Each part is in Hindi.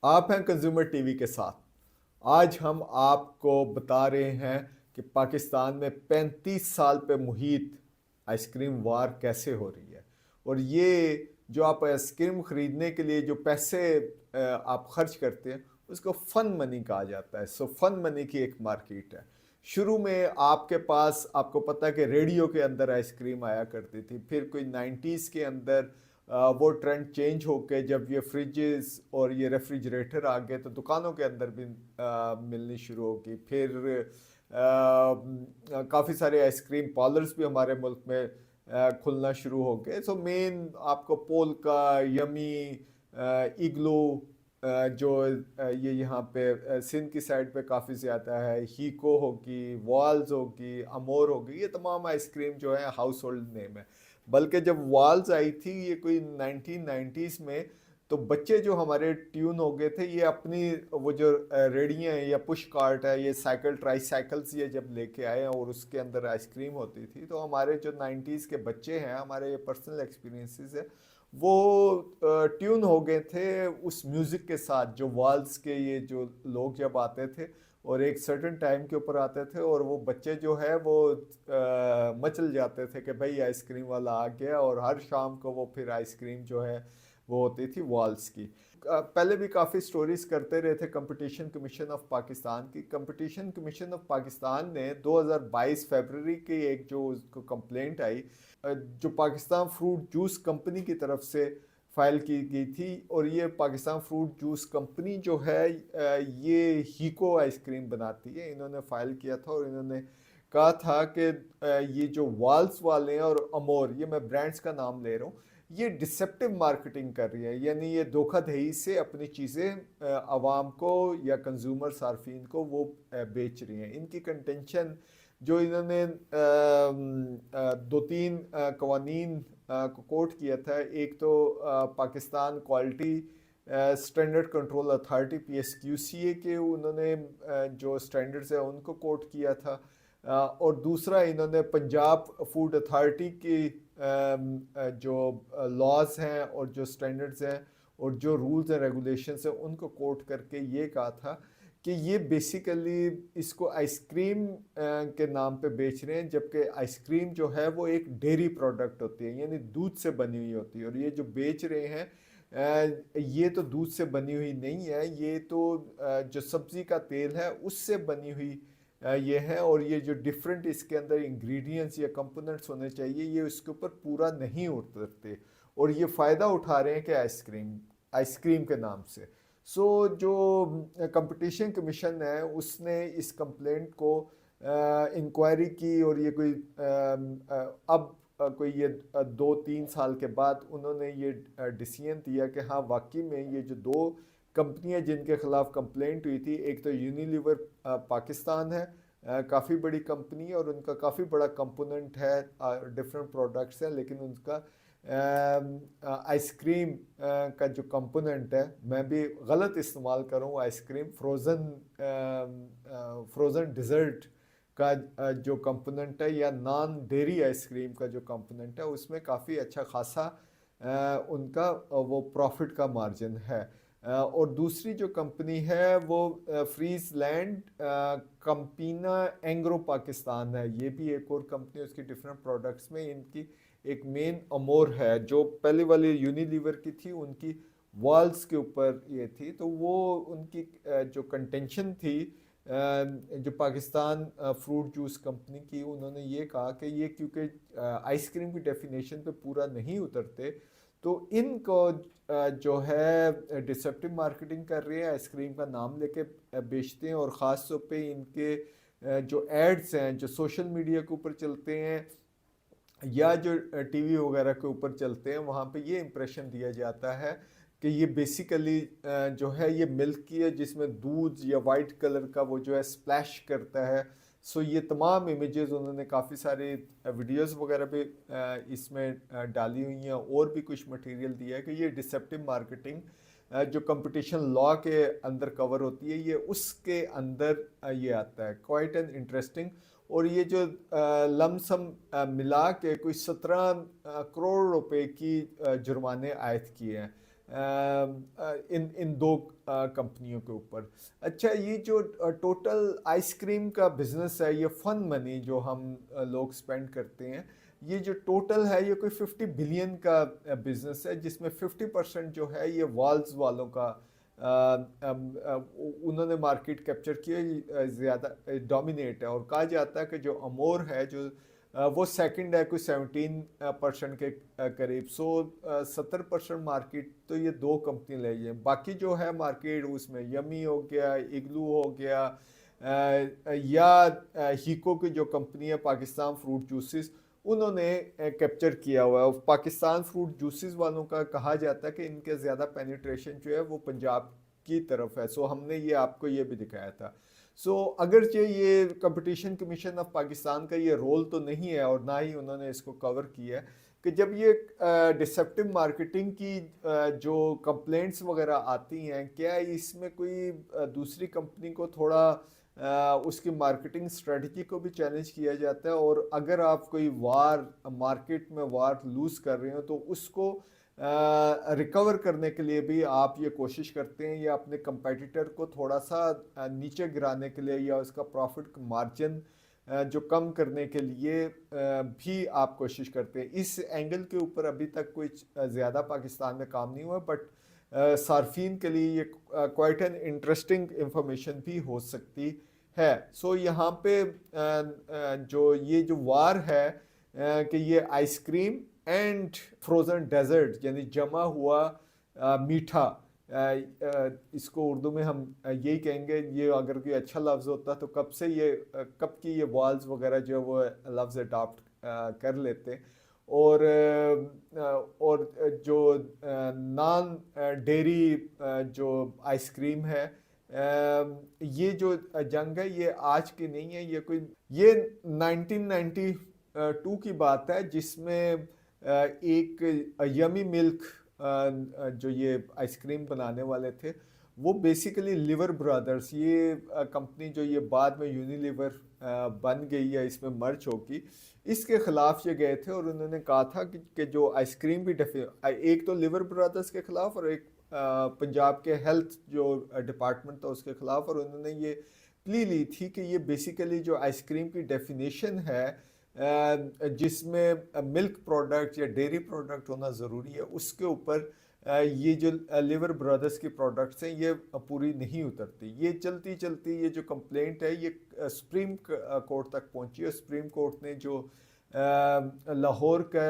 आप हैं कंज्यूमर टीवी के साथ। आज हम आपको बता रहे हैं कि पाकिस्तान में 35 साल पे मुहित आइसक्रीम वार कैसे हो रही है। और ये जो आप आइसक्रीम खरीदने के लिए जो पैसे आप खर्च करते हैं उसको फन मनी कहा जाता है। सो फन मनी की एक मार्केट है। शुरू में आपके पास, आपको पता है कि रेडियो के अंदर आइसक्रीम आया करती थी, फिर कोई 90s के अंदर वो ट्रेंड चेंज होके जब ये फ्रिजेस और ये रेफ्रिजरेटर आ गए तो दुकानों के अंदर भी मिलनी शुरू होगी। फिर काफ़ी सारे आइसक्रीम पार्लर्स भी हमारे मुल्क में खुलना शुरू हो गए। सो मेन आपको पोलका, यमी, इग्लू, जो ये यहाँ पे सिंध की साइड पे काफ़ी ज़्यादा है, हीको होगी, वॉल्स होगी, अमोर होगी, ये तमाम आइसक्रीम जो है हाउस होल्ड नेम है। बल्कि जब वॉल्स आई थी ये कोई 1990s में, तो बच्चे जो हमारे ट्यून हो गए थे ये अपनी वो जो रेडियाँ हैं या पुश कार्ट है, ये साइकिल ट्राई साइकिल्स ये जब लेके आए और उसके अंदर आइसक्रीम होती थी, तो हमारे जो 90s के बच्चे हैं, हमारे ये पर्सनल एक्सपीरियंसेस है, वो ट्यून हो गए थे उस म्यूज़िक के साथ। जो वॉल्स के ये जो लोग जब आते थे और एक सर्टेन टाइम के ऊपर आते थे और वो बच्चे जो है वो मचल जाते थे कि भाई आइसक्रीम वाला आ गया, और हर शाम को वो फिर आइसक्रीम जो है वो होती थी वॉल्स की। पहले भी काफ़ी स्टोरीज करते रहे थे कंपटीशन कमीशन ऑफ पाकिस्तान की। कंपटीशन कमीशन ऑफ पाकिस्तान ने 2022 फरवरी की एक जो उसको कंप्लेंट आई, जो पाकिस्तान फ्रूट जूस कंपनी की तरफ से फाइल की गई थी। और ये पाकिस्तान फ्रूट जूस कंपनी जो है ये हीको आइसक्रीम बनाती है। इन्होंने फाइल किया था और इन्होंने कहा था कि ये जो वाल्स वाले हैं और अमोर, ये मैं ब्रांड्स का नाम ले रहा हूँ, ये डिसेप्टिव मार्केटिंग कर रही है, यानी ये धोखाधड़ी से अपनी चीज़ें आवाम को या कंज्यूमर सार्फिन को वो बेच रही हैं। इनकी कंटेंशन जो इन्होंने दो तीन कवानीन को कोट किया था, एक तो Pakistan quality standard control authority PSQCA के उन्होंने जो स्टैंडर्ड्स है उनको कोट किया था। और दूसरा इन्होंने पंजाब फूड अथॉरिटी की जो लॉज हैं और जो स्टैंडर्ड्स हैं और जो रूल्स एंड रेगुलेशंस हैं उनको कोट करके ये कहा था कि ये बेसिकली इसको आइसक्रीम के नाम पे बेच रहे हैं, जबकि आइसक्रीम जो है वो एक डेयरी प्रोडक्ट होती है, यानी दूध से बनी हुई होती है। और ये जो बेच रहे हैं ये तो दूध से बनी हुई नहीं है, ये तो जो सब्ज़ी का तेल है उससे बनी हुई ये है। और ये जो डिफरेंट इसके अंदर इंग्रेडिएंट्स या कंपोनेंट्स होने चाहिए ये उसके ऊपर पूरा नहीं उतरते, और ये फ़ायदा उठा रहे हैं कि आइसक्रीम आइसक्रीम के नाम से। सो जो कंपटीशन कमीशन है उसने इस कंप्लेंट को इंक्वायरी की, और ये कोई अब कोई ये 2-3 साल के बाद उन्होंने ये डिसीजन दिया कि हाँ वाकई में ये जो दो कंपनियां जिनके खिलाफ कंप्लेंट हुई थी, एक तो यूनिलीवर पाकिस्तान है, काफ़ी बड़ी कंपनी है और उनका काफ़ी बड़ा कंपोनेंट है, डिफरेंट प्रोडक्ट्स हैं, लेकिन उनका आइसक्रीम का जो कंपोनेंट है, मैं भी गलत इस्तेमाल करूँ आइसक्रीम, फ्रोज़न डिज़र्ट का जो कंपोनेंट है या नॉन डेयरी आइसक्रीम का जो कंपोनेंट है उसमें काफ़ी अच्छा खासा उनका वो प्रॉफिट का मार्जिन है। और दूसरी जो कंपनी है वो फ्रीज लैंड कंपीना एंग्रो पाकिस्तान है, ये भी एक और कंपनी, उसकी डिफरेंट प्रोडक्ट्स में इनकी एक मेन अमोर है जो पहले वाली यूनिलीवर की थी, उनकी वॉल्स के ऊपर ये थी। तो वो उनकी जो कंटेंशन थी जो पाकिस्तान फ्रूट जूस कंपनी की, उन्होंने ये कहा कि ये क्योंकि आइसक्रीम की डेफिनेशन पे पूरा नहीं उतरते, तो इनको जो है डिसेप्टिव मार्केटिंग कर रहे हैं, आइसक्रीम का नाम लेके बेचते हैं। और ख़ास तौर पे इनके जो एड्स हैं जो सोशल मीडिया के ऊपर चलते हैं या जो टीवी वगैरह के ऊपर चलते हैं, वहाँ पे ये इम्प्रेशन दिया जाता है कि ये बेसिकली जो है ये मिल्क की है जिसमें दूध या वाइट कलर का वो जो है स्प्लैश करता है। सो ये तमाम इमेजेस उन्होंने काफ़ी सारे वीडियोस वगैरह भी इसमें डाली हुई हैं, और भी कुछ मटेरियल दिया है कि ये डिसेप्टिव मार्केटिंग जो कंपटीशन लॉ के अंदर कवर होती है ये उसके अंदर ये आता है। Quite an interesting. और ये जो लमसम मिला के कोई 17 करोड़ रुपए की जुर्माने आयद किए हैं इन इन दो कंपनियों के ऊपर। अच्छा, ये जो टोटल आइसक्रीम का बिजनेस है, ये फन मनी जो हम लोग स्पेंड करते हैं, ये जो टोटल है ये कोई 50 बिलियन का बिजनेस है, जिसमें 50% जो है ये वॉल्स वालों का उन्होंने मार्केट कैप्चर किया, ज़्यादा डोमिनेट है। और कहा जाता है कि जो अमोर है जो वो सेकंड है कोई 17% के करीब। 70% मार्केट तो ये दो कंपनी ले रही है। बाकी जो है मार्केट उसमें यमी हो गया, इग्लू हो गया, या हीको की जो कंपनी है पाकिस्तान फ्रूट जूसेस, उन्होंने कैप्चर किया हुआ है। पाकिस्तान फ्रूट जूसेस वालों का कहा जाता है कि इनके ज़्यादा पेनिट्रेशन जो है वो पंजाब की तरफ है। सो हमने ये आपको ये भी दिखाया था। सो अगरचे ये कंपटीशन कमीशन ऑफ पाकिस्तान का ये रोल तो नहीं है और ना ही उन्होंने इसको कवर किया है कि जब ये डिसेप्टिव मार्केटिंग की जो कंप्लेंट्स वगैरह आती हैं, क्या इसमें कोई दूसरी कंपनी को थोड़ा उसकी मार्केटिंग स्ट्रेटजी को भी चैलेंज किया जाता है? और अगर आप कोई वार मार्केट में वार लूज़ कर रहे हो तो उसको रिकवर करने के लिए भी आप ये कोशिश करते हैं या अपने कंपेटिटर को थोड़ा सा नीचे गिराने के लिए या उसका प्रॉफिट मार्जिन जो कम करने के लिए भी आप कोशिश करते हैं? इस एंगल के ऊपर अभी तक कोई ज़्यादा पाकिस्तान में काम नहीं हुआ, बट सार्फिन के लिए ये क्वाइट एन इंटरेस्टिंग इंफॉर्मेशन भी हो सकती है। सो यहाँ पे जो वार है कि ये आइसक्रीम एंड फ्रोज़न डेजर्ट यानी जमा हुआ मीठा, इसको उर्दू में हम यही कहेंगे, ये अगर कोई अच्छा लफ्ज़ होता तो कब से ये कब की ये वाल्स वगैरह जो है वो लफ्ज़ अडॉप्ट कर लेते। और जो नॉन डेयरी जो आइसक्रीम है, ये जो जंग है ये आज की नहीं है, ये 1992 की बात है, जिसमें एक यमी मिल्क जो ये आइसक्रीम बनाने वाले थे, वो बेसिकली लिवर ब्रदर्स, ये कंपनी जो ये बाद में यूनिलीवर बन गई है, इसमें मर्ज होगी, इसके खिलाफ ये गए थे और उन्होंने कहा था कि जो आइसक्रीम भी एक तो लिवर ब्रदर्स के खिलाफ और एक पंजाब के हेल्थ जो डिपार्टमेंट था उसके खिलाफ। और उन्होंने ये प्ली ली थी कि ये बेसिकली जो आइसक्रीम की डेफिनेशन है जिसमें मिल्क प्रोडक्ट या डेयरी प्रोडक्ट होना ज़रूरी है, उसके ऊपर ये जो लिवर ब्रदर्स की प्रोडक्ट्स हैं ये पूरी नहीं उतरती। ये चलती चलती ये जो कंप्लेंट है ये सुप्रीम कोर्ट तक पहुंची और सुप्रीम कोर्ट ने जो लाहौर का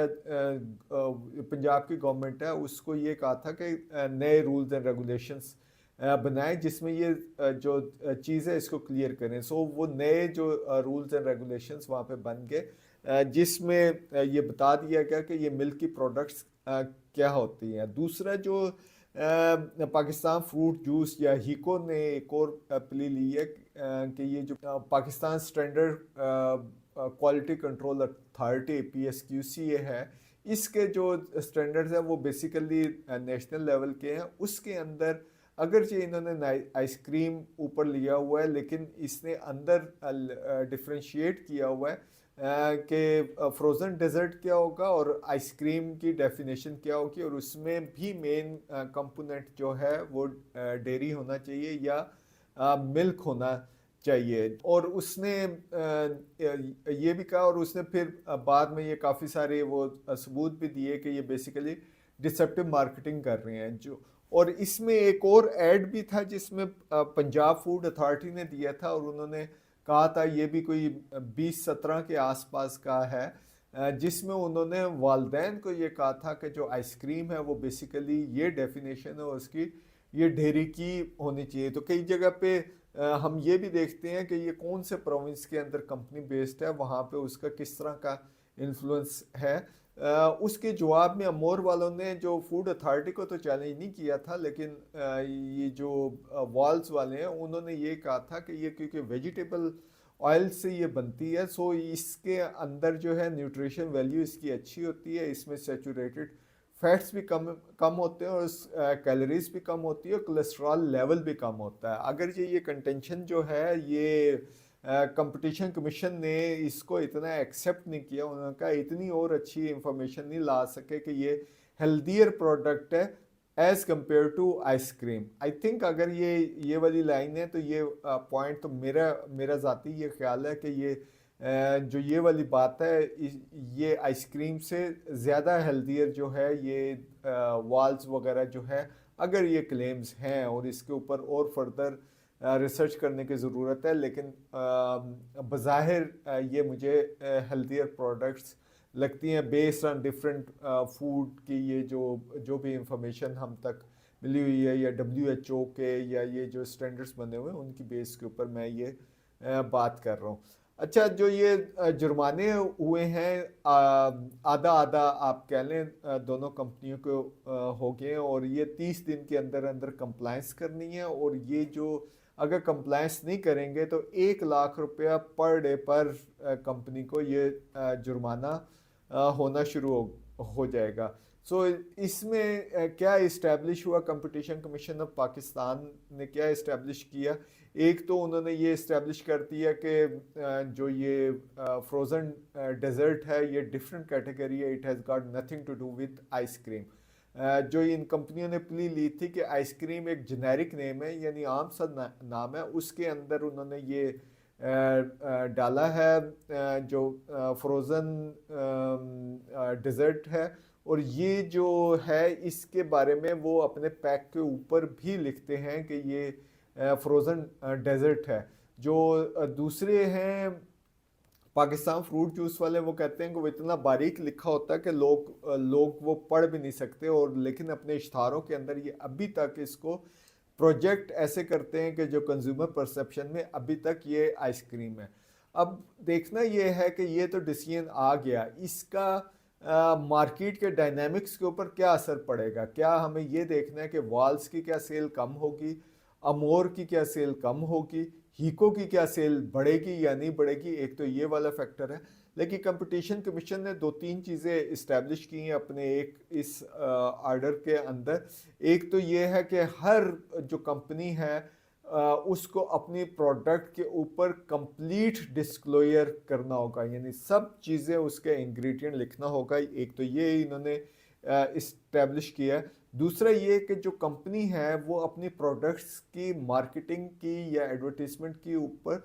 पंजाब की गवर्नमेंट है उसको ये कहा था कि नए रूल्स एंड रेगुलेशंस बनाए जिसमें ये जो चीज़ है इसको क्लियर करें। सो वो नए जो रूल्स एंड रेगुलेशंस वहाँ पे बन गए जिसमें ये बता दिया गया कि ये मिल्क की प्रोडक्ट्स क्या होती हैं। दूसरा जो पाकिस्तान फ्रूट जूस या हीको ने एक और प्ली ली है कि ये जो Pakistan standard quality control authority PSQCA है, इसके जो स्टैंडर्ड्स हैं वो बेसिकली नेशनल लेवल के हैं। उसके अंदर अगरचे इन्होंने आइसक्रीम ऊपर लिया हुआ है लेकिन इसने अंदर डिफ्रेंशिएट किया हुआ है कि फ्रोज़न डेजर्ट क्या होगा और आइसक्रीम की डेफिनेशन क्या होगी, और उसमें भी मेन कंपोनेंट जो है वो डेयरी होना चाहिए या मिल्क होना चाहिए। और उसने ये भी कहा और उसने फिर बाद में ये काफ़ी सारे वो सबूत भी दिए कि ये बेसिकली डिसेप्टिव मार्केटिंग कर रहे हैं जो। और इसमें एक और ऐड भी था जिसमें पंजाब फूड अथॉरिटी ने दिया था और उन्होंने कहा था ये भी कोई 2017 के आसपास का है जिसमें उन्होंने वालदैन को ये कहा था कि जो आइसक्रीम है वो बेसिकली ये डेफिनेशन है उसकी, ये डेयरी की होनी चाहिए। तो कई जगह पे हम ये भी देखते हैं कि ये कौन से प्रोविंस के अंदर कंपनी बेस्ड है, वहाँ पे उसका किस तरह का इन्फ्लुएंस है। उसके जवाब में अमोर वालों ने जो फूड अथॉरिटी को तो चैलेंज नहीं किया था, लेकिन ये जो वॉल्स वाले हैं उन्होंने ये कहा था कि ये क्योंकि वेजिटेबल ऑयल से ये बनती है, सो इसके अंदर जो है न्यूट्रिशन वैल्यू इसकी अच्छी होती है, इसमें सेचूरेटेड फैट्स भी कम होते हैं और कैलोरीज भी कम होती है और कोलेस्ट्रॉल लेवल भी कम होता है। अगर ये कंटेंशन जो है ये कंपटीशन कमीशन ने इसको इतना एक्सेप्ट नहीं किया, उन्होंने कहा इतनी और अच्छी इंफॉर्मेशन नहीं ला सके कि ये हेल्दियर प्रोडक्ट है as compare to ice cream. I think अगर ये वाली लाइन है तो ये पॉइंट तो मेरा मेरा ज़ाती ये ख्याल है कि ये जो ये वाली बात है ये आइसक्रीम से ज़्यादा हेल्दियर जो है ये वाल्स वगैरह जो है, अगर ये क्लेम्स हैं और इसके ऊपर और फर्दर रिसर्च करने की ज़रूरत है, लेकिन बज़ाहिर ये मुझे हेल्दियर प्रोडक्ट्स लगती हैं बेस्ड ऑन डिफरेंट फूड की। ये जो भी इंफॉर्मेशन हम तक मिली हुई है या WHO के या ये जो स्टैंडर्ड्स बने हुए हैं उनकी बेस के ऊपर मैं ये बात कर रहा हूँ। अच्छा, जो ये जुर्माने हुए हैं आधा आधा आप कह लें दोनों कंपनियों को हो गए, और ये 30 दिन के अंदर अंदर कंप्लायंस करनी है, और ये जो अगर कंप्लायंस नहीं करेंगे तो 1 लाख रुपया पर डे पर कंपनी को ये जुर्माना होना शुरू हो जाएगा। सो इसमें क्या इस्टेब्लिश हुआ, कंपटीशन कमीशन ऑफ पाकिस्तान ने क्या इस्टेब्लिश किया? एक तो उन्होंने ये इस्टेब्लिश कर दिया कि जो ये फ्रोज़न डेजर्ट है ये डिफरेंट कैटेगरी है, it has got nothing to do with ice cream. जो इन कंपनियों ने प्ली ली थी कि आइसक्रीम एक जेनेरिक नेम है, यानी आम सा नाम है, उसके अंदर उन्होंने ये डाला है जो फ्रोज़न डेजर्ट है, और ये जो है इसके बारे में वो अपने पैक के ऊपर भी लिखते हैं कि ये फ्रोज़न डेजर्ट है। जो दूसरे हैं पाकिस्तान फ्रूट जूस वाले, वो कहते हैं कि वो इतना बारीक लिखा होता है कि लोग वो पढ़ भी नहीं सकते, और लेकिन अपने इश्तारों के अंदर ये अभी तक इसको प्रोजेक्ट ऐसे करते हैं कि जो कंज्यूमर परसेप्शन में अभी तक ये आइसक्रीम है। अब देखना ये है कि ये तो डिसीजन आ गया, इसका मार्केट के डायनामिक्स के ऊपर क्या असर पड़ेगा। क्या हमें ये देखना है कि वाल्स की क्या सेल कम होगी, अमोर की क्या सेल कम होगी, हीको की क्या सेल बढ़ेगी या नहीं बढ़ेगी, एक तो ये वाला फैक्टर है। लेकिन कंपटीशन कमीशन ने 2-3 चीज़ें इस्टेब्लिश की हैं अपने एक इस आर्डर के अंदर। एक तो ये है कि हर जो कंपनी है उसको अपनी प्रोडक्ट के ऊपर कंप्लीट डिस्क्लोजर करना होगा, यानी सब चीज़ें उसके इंग्रेडिएंट लिखना होगा। एक तो ये इन्होंने इस्टेब्लिश किया है। दूसरा ये कि जो कंपनी है वो अपनी प्रोडक्ट्स की मार्केटिंग की या एडवर्टीजमेंट के ऊपर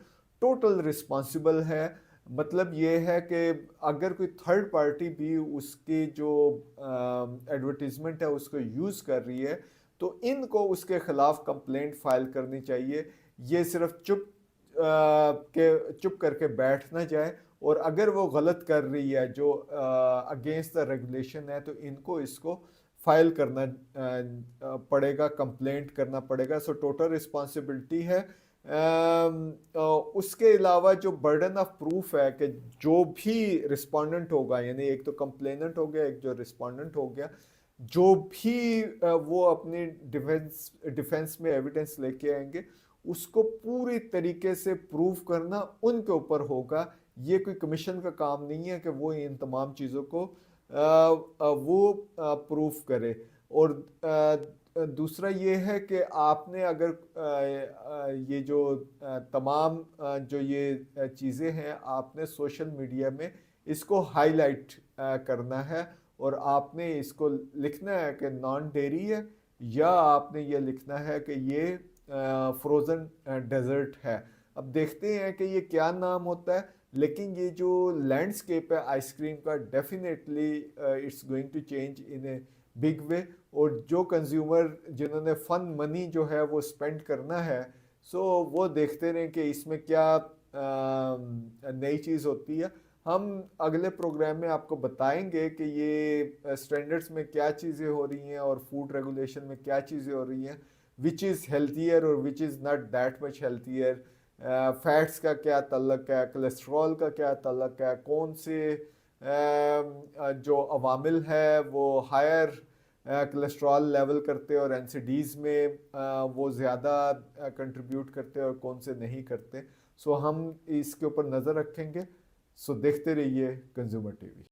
टोटल रिस्पॉन्सिबल है। मतलब ये है कि अगर कोई थर्ड पार्टी भी उसकी जो एडवर्टीजमेंट है उसको यूज़ कर रही है तो इनको उसके खिलाफ कंप्लेंट फाइल करनी चाहिए। ये सिर्फ चुप करके बैठ ना जाए, और अगर वो गलत कर रही है जो अगेंस्ट द रेगुलेशन है तो इनको इसको फाइल करना पड़ेगा, कंप्लेंट करना पड़ेगा। सो टोटल रिस्पॉन्सिबिलिटी है। उसके अलावा जो बर्डन ऑफ प्रूफ है कि जो भी रिस्पोंडेंट होगा, यानी एक तो कंप्लेनेंट हो गया, एक जो रिस्पोंडेंट हो गया, जो भी वो अपनी डिफेंस में एविडेंस लेके आएंगे उसको पूरी तरीके से प्रूव करना उनके ऊपर होगा। ये कोई कमीशन का काम नहीं है कि वो इन तमाम चीज़ों को वो प्रूफ करे। और दूसरा ये है कि आपने अगर ये जो तमाम जो ये चीज़ें हैं आपने सोशल मीडिया में इसको हाईलाइट करना है, और आपने इसको लिखना है कि नॉन डेयरी है, या आपने ये लिखना है कि ये फ्रोज़न डेजर्ट है। अब देखते हैं कि ये क्या नाम होता है, लेकिन ये जो लैंडस्केप है आइसक्रीम का definitely it's going to change in a big way. और जो कंज्यूमर जिन्होंने फन मनी जो है वो स्पेंड करना है, सो वो देखते रहें कि इसमें क्या नई चीज़ होती है। हम अगले प्रोग्राम में आपको बताएंगे कि ये स्टैंडर्ड्स में क्या चीज़ें हो रही हैं और फूड रेगुलेशन में क्या चीज़ें हो रही हैं, विच इज़ हेल्थियर और which is not that much healthier, fats का क्या तल्लक है, कोलेस्ट्रॉल का क्या तल्लक है, कौन से जो अवामिल है वो हायर कोलेस्ट्रॉल लेवल करते हैं और एनसीडीज़ में वो ज़्यादा कंट्रीब्यूट करते हैं और कौन से नहीं करते। सो हम इसके ऊपर नज़र रखेंगे। सो देखते रहिए कंज्यूमर टीवी।